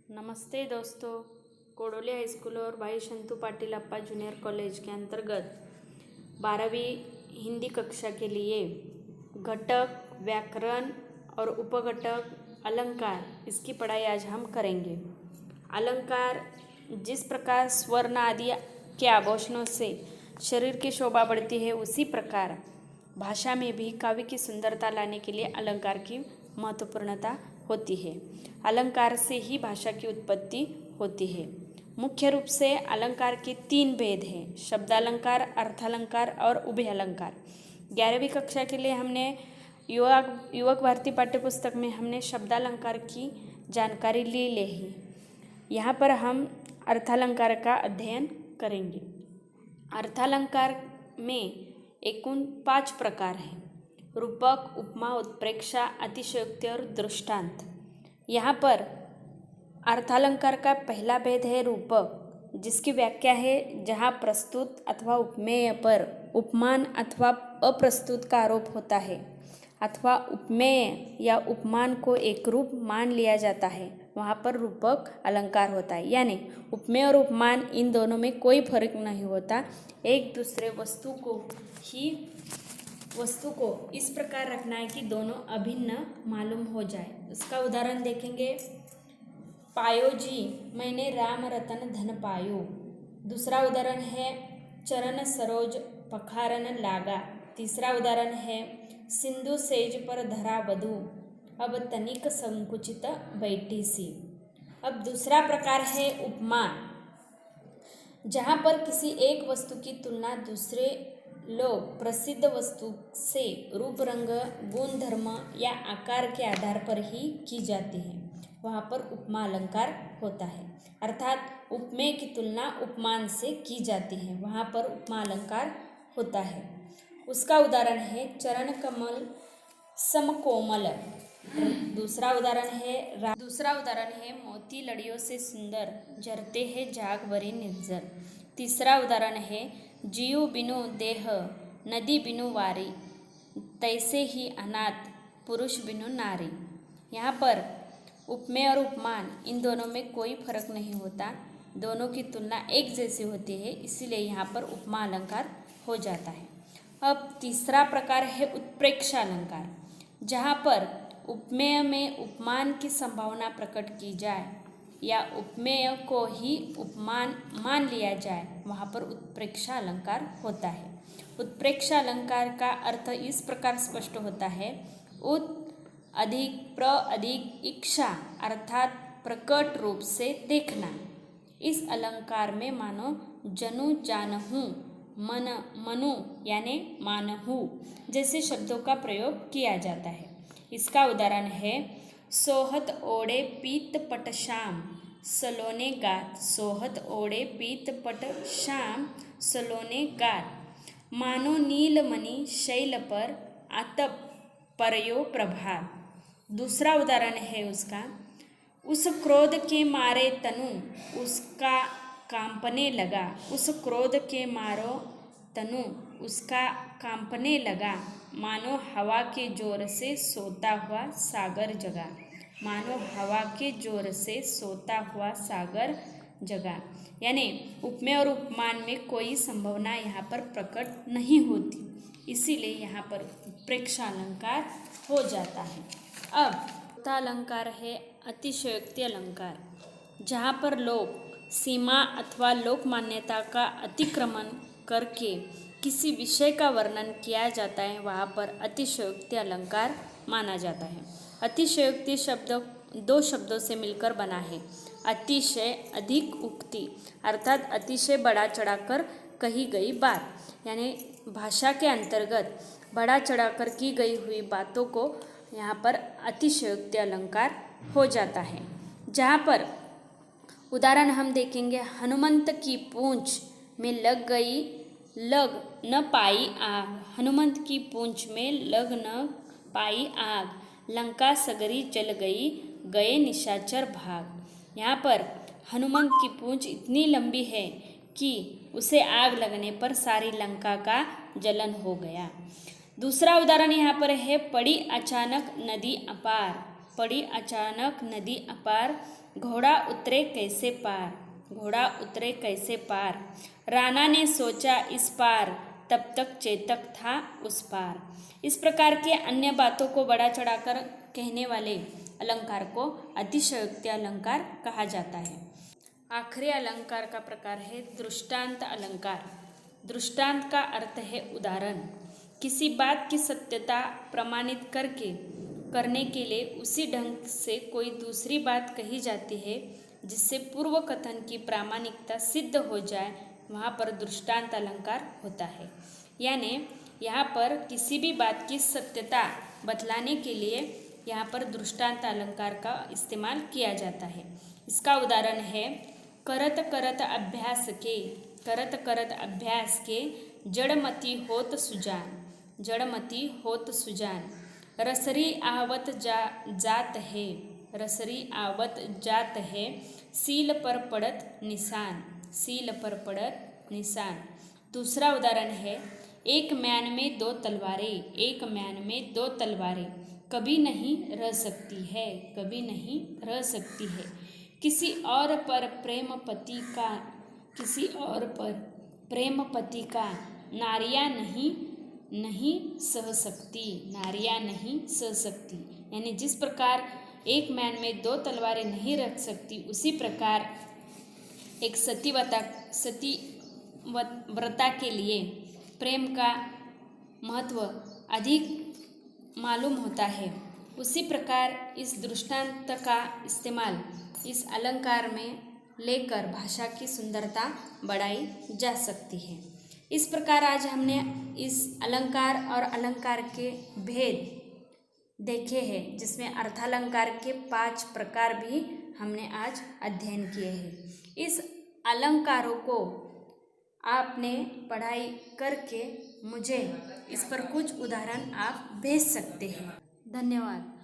नमस्ते दोस्तों, Kodoli high school और भाई शंतु पाटिल अप्पा जूनियर कॉलेज के अंतर्गत 12वीं हिंदी कक्षा के लिए घटक, व्याकरण और उपघटक, अलंकार इसकी पढ़ाई आज हम करेंगे। अलंकार जिस प्रकार स्वर्ण आदि के आभूषणों से शरीर की शोभा बढ़ती है, उसी प्रकार भाषा में भी काव्य की सुंदरता लाने के लिए अलंकार की महत्वपूर्णता होती है। अलंकार से ही भाषा की उत्पत्ति होती है। मुख्य रूप से अलंकार के 3 भेद हैं: शब्दालंकार, अर्थालंकार और उभय अलंकार। 11वीं कक्षा के लिए हमने युवक भारती पाठ्यपुस्तक में हमने शब्दालंकार की जानकारी ले ही। यहाँ पर हम अर्थालंकार का अध्ययन करेंगे। अर्थालंकार में कुल 5 प्रकार हैं: रूपक, उपमा, उत्प्रेक्षा, अतिशयोक्ति और दृष्टांत। यहाँ पर अर्थालंकार का पहला भेद है रूपक, जिसकी व्याख्या है जहाँ प्रस्तुत अथवा उपमेय पर उपमान अथवा अप्रस्तुत का आरोप होता है अथवा उपमेय या उपमान को एक रूप मान लिया जाता है, वहाँ पर रूपक अलंकार होता है। यानी उपमेय और उपमान इन दोनों में कोई फर्क नहीं होता, एक दूसरे वस्तु को इस प्रकार रखना है कि दोनों अभिन्न मालूम हो जाए। उसका उदाहरण देखेंगे। पायो जी मैंने राम रतन धन पायो। दूसरा उदाहरण है चरण सरोज पखारन लागा। तीसरा उदाहरण है सिंधु सेज पर धरा वधु, अब तनिक संकुचित बैठी सी। अब दूसरा प्रकार है उपमा, जहाँ पर किसी एक वस्तु की तुलना दूसरे लोग प्रसिद्ध वस्तु से रूप, रंग, गुण, धर्म या आकार के आधार पर ही की जाती है, वहाँ पर उपमा अलंकार होता है। अर्थात उपमेय की तुलना उपमान से की जाती है, वहाँ पर उपमा अलंकार होता है। उसका उदाहरण है चरण कमल समकोमल। दूसरा उदाहरण है मोती लड़ियों से सुंदर, झरते हैं झाग भरे निर्जर। तीसरा उदाहरण है जीव बिनु देह, नदी बिनु वारी, तैसे ही अनाथ, पुरुष बिनु नारी। यहाँ पर उपमेय और उपमान इन दोनों में कोई फर्क नहीं होता, दोनों की तुलना एक जैसी होती है, इसीलिए यहाँ पर उपमा अलंकार हो जाता है। अब तीसरा प्रकार है उत्प्रेक्षा अलंकार, जहाँ पर उपमेय में उपमान की संभावना प्रकट की जाए या उपमेय को ही उपमान मान लिया जाए, वहाँ पर उत्प्रेक्षा अलंकार होता है। उत्प्रेक्षा अलंकार का अर्थ इस प्रकार स्पष्ट होता है: उत अधिक प्र अधिक इक्षा, अर्थात प्रकट रूप से देखना। इस अलंकार में मानो जनु जानहु, मन मनु यानी मानहु जैसे शब्दों का प्रयोग किया जाता है। इसका उदाहरण है सोहत ओढ़े पीत पट श्याम, सलोने गात। सोहत ओढ़े पीत पट श्याम, सलोने गात। मानो नीलमणि शैल पर आतप परयो प्रभात। दूसरा उदाहरण है उसका, उस क्रोध के मारे तनु उसका कांपने लगा। उस क्रोध के मारो तनु उसका कांपने लगा, मानो हवा के जोर से सोता हुआ सागर जगा। मानो हवा के जोर से सोता हुआ सागर जगा। यानी उपमेय और उपमान में कोई संभावना यहाँ पर प्रकट नहीं होती, इसीलिए यहाँ पर उत्प्रेक्षा अलंकार हो जाता है। अब चौथा अलंकार है अतिशयोक्ति अलंकार, जहाँ पर लोग सीमा अथवा लोक मान्यता का अतिक्रमण करके किसी विषय का वर्णन किया जाता है, वहाँ पर अतिशयोक्ति अलंकार माना जाता है। अतिशयोक्ति शब्द 2 शब्दों से मिलकर बना है। अतिशय अधिक उक्ति, अर्थात अतिशय बढ़ा चढ़ाकर कही गई बात, यानी भाषा के अंतर्गत बढ़ा चढ़ाकर की गई हुई बातों को यहाँ पर अतिशयोक्ति अलंकार हो जाता है। जहाँ पर उदाहरण हम देखेंगे, हनुमंत की पूंछ में लग न पाई आग। हनुमंत की पूंछ में लग न पाई आग, लंका सगरी जल गई, गए निशाचर भाग। यहाँ पर हनुमंत की पूंछ इतनी लंबी है कि उसे आग लगने पर सारी लंका का जलन हो गया। दूसरा उदाहरण यहाँ पर है पड़ी अचानक नदी अपार। पड़ी अचानक नदी अपार, घोड़ा उतरे कैसे पार, घोड़ा उतरे कैसे पार। राणा ने सोचा इस पार, तब तक चेतक था उस पार। इस प्रकार के अन्य बातों को बढ़ा चढ़ाकर कहने वाले अलंकार को अतिशयोक्ति अलंकार कहा जाता है। आखिरी अलंकार का प्रकार है दृष्टांत अलंकार। दृष्टांत का अर्थ है उदाहरण। किसी बात की सत्यता प्रमाणित करने के लिए उसी ढंग से कोई दूसरी बात कही जाती है जिससे पूर्व कथन की प्रामाणिकता सिद्ध हो जाए, वहाँ पर दृष्टांत अलंकार होता है। यानी यहाँ पर किसी भी बात की सत्यता बतलाने के लिए यहाँ पर दृष्टांत अलंकार का इस्तेमाल किया जाता है। इसका उदाहरण है करत करत अभ्यास के जड़मति होत सुजान, जड़मति होत सुजान। रसरी आवत जात है, रसरी आवत जात है। सील पर पड़त निशान, सील पर पड़त निशान। दूसरा उदाहरण है एक म्यान में दो तलवारें, एक म्यान में दो तलवारें कभी नहीं रह सकती है, कभी नहीं रह सकती है। किसी और पर प्रेमपति का, किसी और पर प्रेमपति का नारियां नहीं सह सकती, नारियां नहीं सह सकती। यानी जिस प्रकार एक म्यान में दो तलवारें नहीं रख सकती, उसी प्रकार एक सतीव्रता के लिए प्रेम का महत्व अधिक मालूम होता है। उसी प्रकार इस दृष्टांत का इस्तेमाल इस अलंकार में लेकर भाषा की सुंदरता बढ़ाई जा सकती है। इस प्रकार आज हमने इस अलंकार और अलंकार के भेद देखे हैं, जिसमें अर्थालंकार के 5 प्रकार भी हमने आज अध्ययन किए हैं। इस अलंकारों को आपने पढ़ाई करके मुझे इस पर कुछ उदाहरण आप भेज सकते हैं। धन्यवाद।